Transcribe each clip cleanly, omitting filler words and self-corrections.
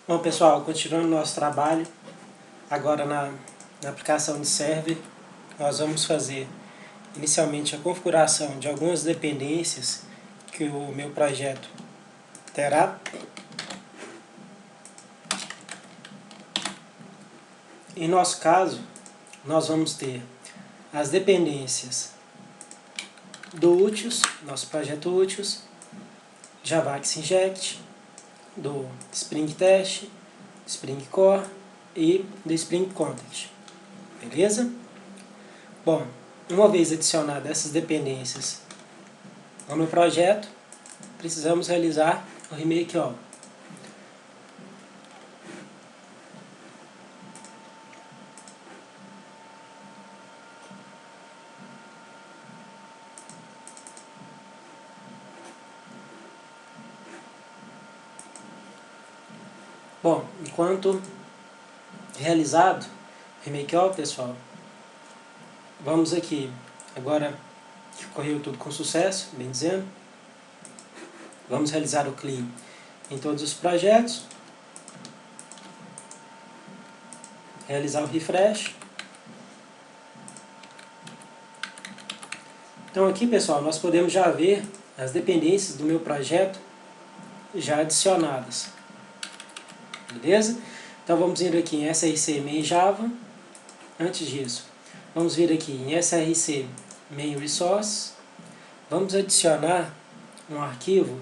Bom pessoal, continuando o nosso trabalho, agora na aplicação de server, nós vamos fazer inicialmente a configuração de algumas dependências que o meu projeto terá. Em nosso caso, nós vamos ter as dependências do Utils, nosso projeto Utils, Javax Inject, do Spring Test, Spring Core e do Spring Content. Beleza? Bom, uma vez adicionadas essas dependências ao meu projeto, precisamos realizar o remake all. Bom, enquanto realizado o remake all, pessoal, vamos aqui, agora que correu tudo com sucesso, bem dizendo, vamos realizar o clean em todos os projetos, realizar o refresh. Então aqui, pessoal, nós podemos já ver as dependências do meu projeto já adicionadas. Beleza? Então vamos vir aqui em src main java. Antes disso, vamos vir aqui em src main resource. Vamos adicionar um arquivo,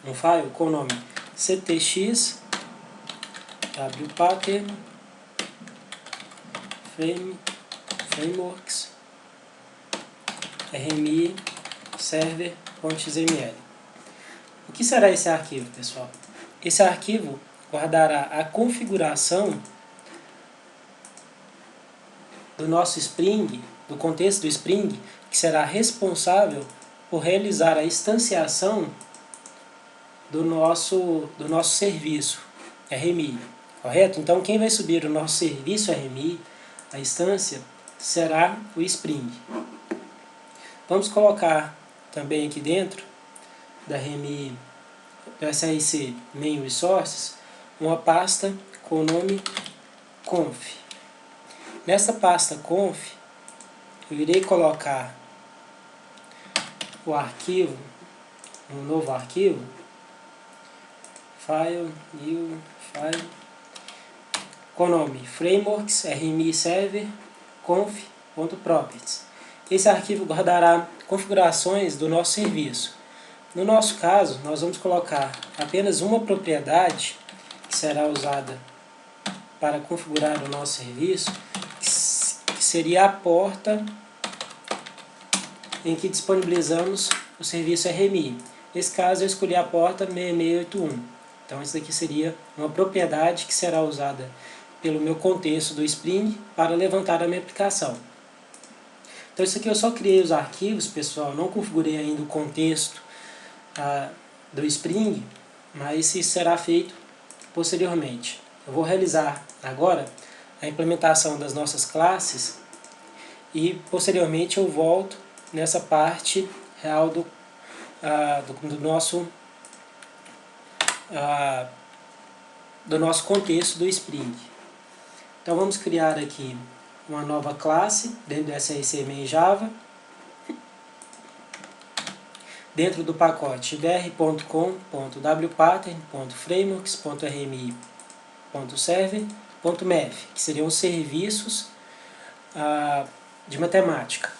um file com o nome ctx wpattern frameworks rmi server.xml. O que será esse arquivo, pessoal? Esse arquivo guardará a configuração do nosso Spring, do contexto do Spring, que será responsável por realizar a instanciação do nosso serviço RMI, correto? Então quem vai subir o nosso serviço RMI, a instância, será o Spring. Vamos colocar também aqui dentro da RMI, do src main resources, uma pasta com o nome conf. Nessa pasta conf, eu irei colocar o arquivo, um novo arquivo, file, new file, com o nome frameworks rmi server conf.properties. Esse arquivo guardará configurações do nosso serviço. No nosso caso, nós vamos colocar apenas uma propriedade que será usada para configurar o nosso serviço, que seria a porta em que disponibilizamos o serviço RMI. Nesse caso, eu escolhi a porta 6681. Então, isso aqui seria uma propriedade que será usada pelo meu contexto do Spring para levantar a minha aplicação. Então, isso aqui eu só criei os arquivos, pessoal, não configurei ainda o contexto do Spring, mas isso será feito posteriormente. Eu vou realizar agora a implementação das nossas classes e posteriormente eu volto nessa parte real do nosso contexto do Spring. Então vamos criar aqui uma nova classe dentro do src main java, dentro do pacote var.com.wpattern.frameworks.rmi.server.math, que seriam os serviços de matemática.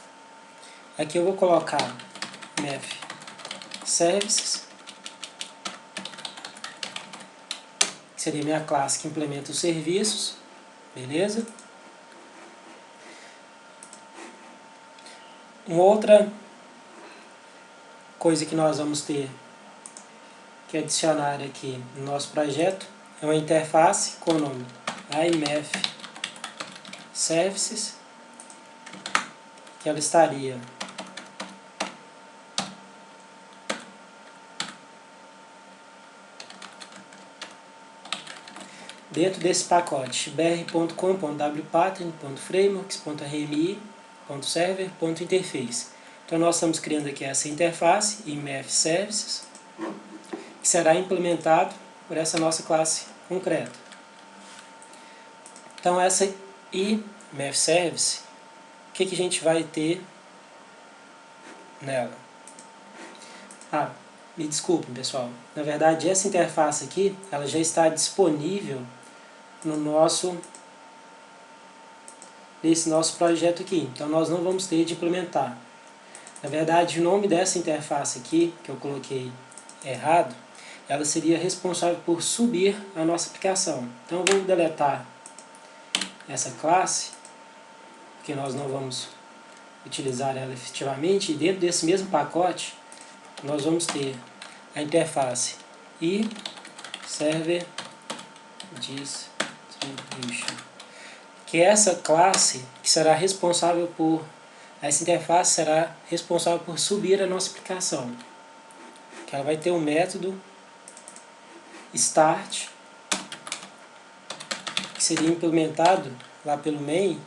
Aqui eu vou colocar math services, que seria minha classe que implementa os serviços, beleza? Uma outra coisa que nós vamos ter que adicionar aqui no nosso projeto é uma interface com o nome iMath Services, que ela estaria dentro desse pacote br.com.wpattern.frameworks.rmi.server.interface. Então nós estamos criando aqui essa interface iMath Services, que será implementado por essa nossa classe concreta. Então essa iMathService, o que a gente vai ter nela? Me desculpem, pessoal. Na verdade, essa interface aqui, ela já está disponível nesse nosso projeto aqui. Então nós não vamos ter de implementar. Na verdade, o nome dessa interface aqui, que eu coloquei errado, ela seria responsável por subir a nossa aplicação. Então eu vou deletar essa classe, porque nós não vamos utilizar ela efetivamente. E dentro desse mesmo pacote, nós vamos ter a interface iServer Distribution, que é essa classe que será responsável por, essa interface será responsável por subir a nossa aplicação. Que ela vai ter um método start, que seria implementado lá pelo main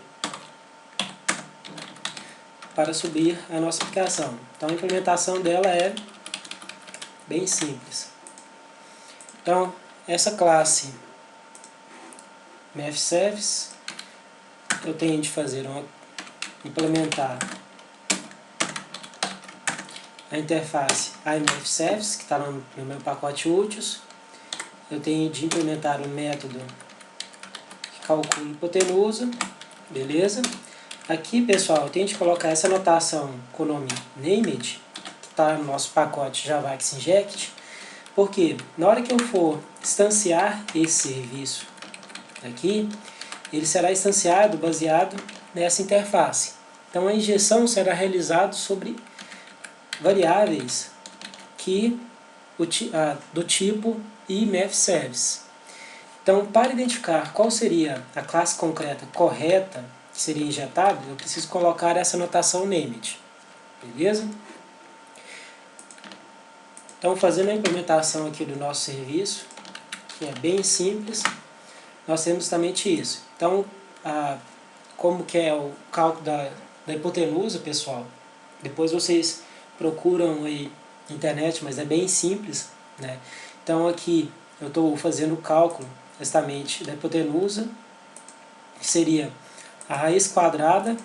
para subir a nossa aplicação. Então a implementação dela é bem simples. Então essa classe MathService, eu tenho de implementar a interface iMathService, que está no meu pacote úteis. Eu tenho de implementar o método que calcula hipotenusa, beleza? Aqui, pessoal, eu tenho de colocar essa anotação com o nome named, que está no nosso pacote Javax Inject, porque na hora que eu for instanciar esse serviço aqui, ele será instanciado baseado nessa interface. Então a injeção será realizada sobre variáveis do tipo iMathService. Então, para identificar qual seria a classe concreta correta que seria injetada, eu preciso colocar essa anotação named. Beleza? Então, fazendo a implementação aqui do nosso serviço, que é bem simples, nós temos justamente isso. Então, como que é o cálculo da hipotenusa, pessoal, depois vocês procuram aí na internet, mas é bem simples, né? Então aqui eu estou fazendo o cálculo justamente da hipotenusa, que seria a raiz quadrada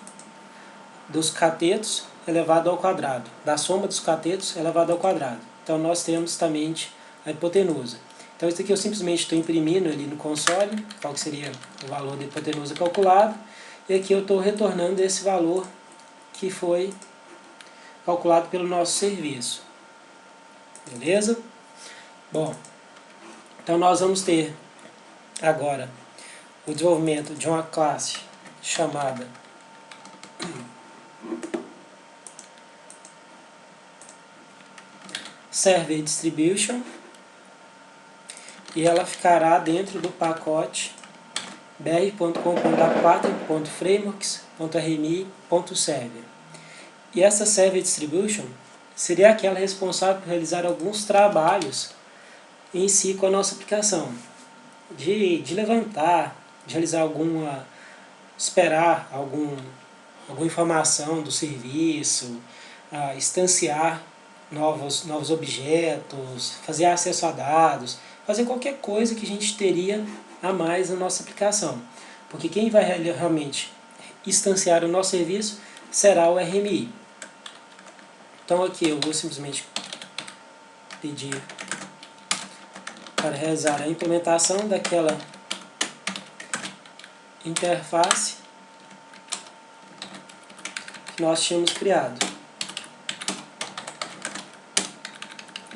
dos catetos elevado ao quadrado, da soma dos catetos elevado ao quadrado. Então nós temos justamente a hipotenusa. Então isso aqui eu simplesmente estou imprimindo ali no console, qual que seria o valor da hipotenusa calculado, e aqui eu estou retornando esse valor que foi calculado pelo nosso serviço. Beleza? Bom, então nós vamos ter agora o desenvolvimento de uma classe chamada Server Distribution, e ela ficará dentro do pacote br.com.pattern.frameworks.rmi.server. E essa Server Distribution seria aquela responsável por realizar alguns trabalhos em si com a nossa aplicação. De levantar, de realizar esperar alguma informação do serviço, instanciar novos objetos, fazer acesso a dados, fazer qualquer coisa que a gente teria a mais na nossa aplicação. Porque quem vai realmente instanciar o nosso serviço será o RMI. Então aqui eu vou simplesmente pedir para realizar a implementação daquela interface que nós tínhamos criado.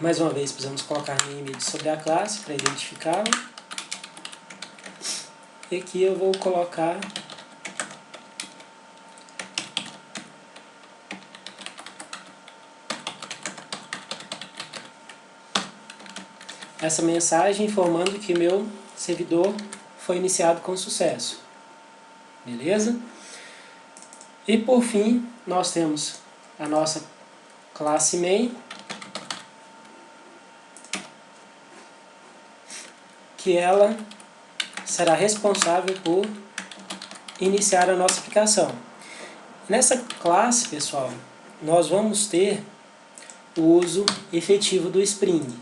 Mais uma vez precisamos colocar name sobre a classe para identificá-la. E aqui eu vou colocar essa mensagem informando que meu servidor foi iniciado com sucesso. Beleza? E por fim, nós temos a nossa classe main, que ela será responsável por iniciar a nossa aplicação. Nessa classe, pessoal, nós vamos ter o uso efetivo do Spring.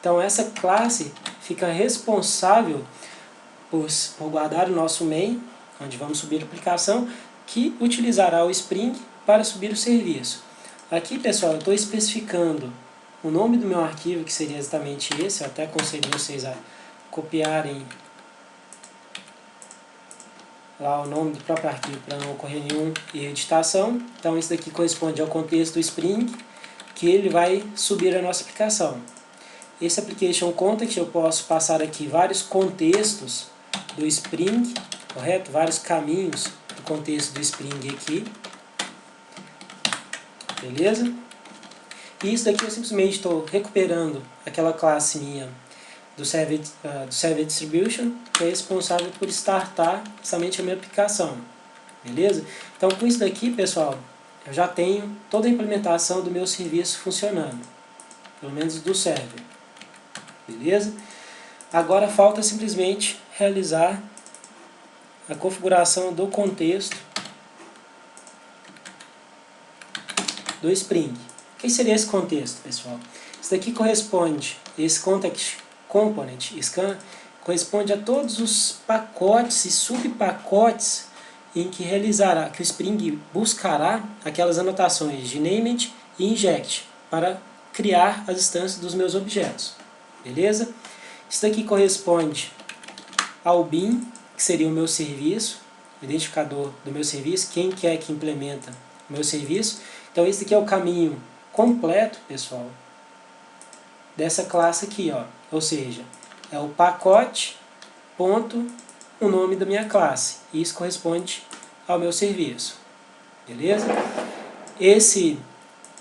Então essa classe fica responsável por guardar o nosso main, onde vamos subir a aplicação, que utilizará o Spring para subir o serviço. Aqui, pessoal, eu estou especificando o nome do meu arquivo, que seria exatamente esse. Eu até aconselho vocês a copiarem lá o nome do próprio arquivo para não ocorrer nenhum erro de editação. Então isso daqui corresponde ao contexto do Spring, que ele vai subir a nossa aplicação. Esse application context, eu posso passar aqui vários contextos do Spring, correto? Vários caminhos do contexto do Spring aqui. Beleza? E isso daqui eu simplesmente estou recuperando aquela classe minha do Server Distribution, que é responsável por startar somente a minha aplicação. Beleza? Então com isso daqui, pessoal, eu já tenho toda a implementação do meu serviço funcionando. Pelo menos do server. Beleza? Agora falta simplesmente realizar a configuração do contexto do Spring. O que seria esse contexto, pessoal? Isso daqui corresponde, esse context component scan, corresponde a todos os pacotes e subpacotes em que realizará, que o Spring buscará aquelas anotações de named e inject para criar as instâncias dos meus objetos. Beleza? Isso daqui corresponde ao bin, que seria o meu serviço, o identificador do meu serviço, quem que é que implementa o meu serviço. Então esse aqui é o caminho completo, pessoal, dessa classe aqui, ó. Ou seja, é o pacote, ponto, o nome da minha classe. Isso corresponde ao meu serviço. Beleza? Esse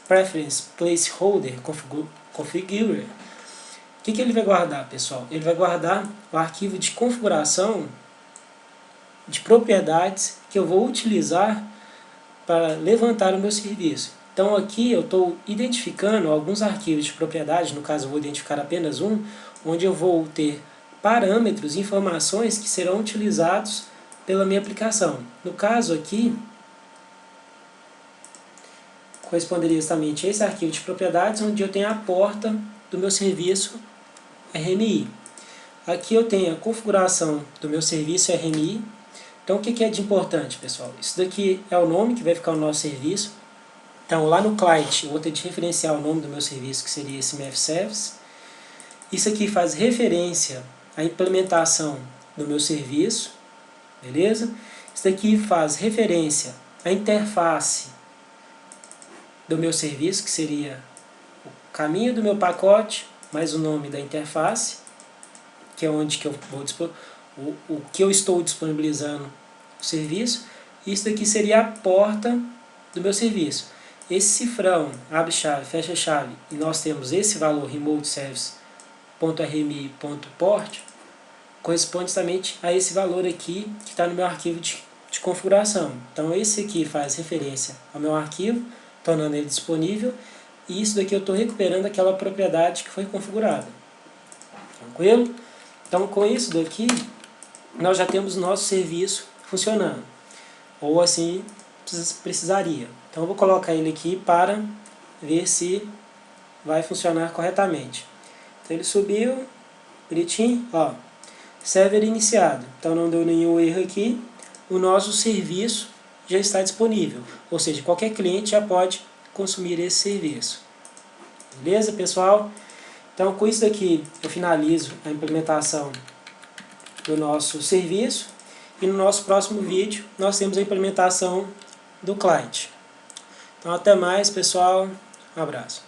preference placeholder configurer, o que ele vai guardar, pessoal? Ele vai guardar o arquivo de configuração de propriedades que eu vou utilizar para levantar o meu serviço. Então aqui eu estou identificando alguns arquivos de propriedade, no caso eu vou identificar apenas um, onde eu vou ter parâmetros, informações que serão utilizados pela minha aplicação. No caso aqui, corresponderia justamente a esse arquivo de propriedades, onde eu tenho a porta do meu serviço RMI. Aqui eu tenho a configuração do meu serviço RMI. Então o que é de importante, pessoal? Isso daqui é o nome que vai ficar no nosso serviço. Então lá no client eu vou ter de referenciar o nome do meu serviço, que seria esse MEF Service. Isso aqui faz referência à implementação do meu serviço, beleza? Isso daqui faz referência à interface do meu serviço, que seria o caminho do meu pacote, mais o nome da interface, que é onde que eu vou o que eu estou disponibilizando o serviço. Isso daqui seria a porta do meu serviço. Esse cifrão, abre chave, fecha chave, e nós temos esse valor remote service.rmi.port, corresponde somente a esse valor aqui que está no meu arquivo de configuração. Então esse aqui faz referência ao meu arquivo, tornando ele disponível, e isso daqui eu estou recuperando aquela propriedade que foi configurada. Tranquilo? Então com isso daqui, nós já temos nosso serviço funcionando. Ou assim precisaria. Então eu vou colocar ele aqui para ver se vai funcionar corretamente. Então ele subiu, bonitinho, ó, server iniciado. Então não deu nenhum erro aqui. O nosso serviço já está disponível. Ou seja, qualquer cliente já pode consumir esse serviço. Beleza, pessoal? Então com isso daqui eu finalizo a implementação do nosso serviço. E no nosso próximo vídeo nós temos a implementação do client. Então até mais, pessoal. Um abraço.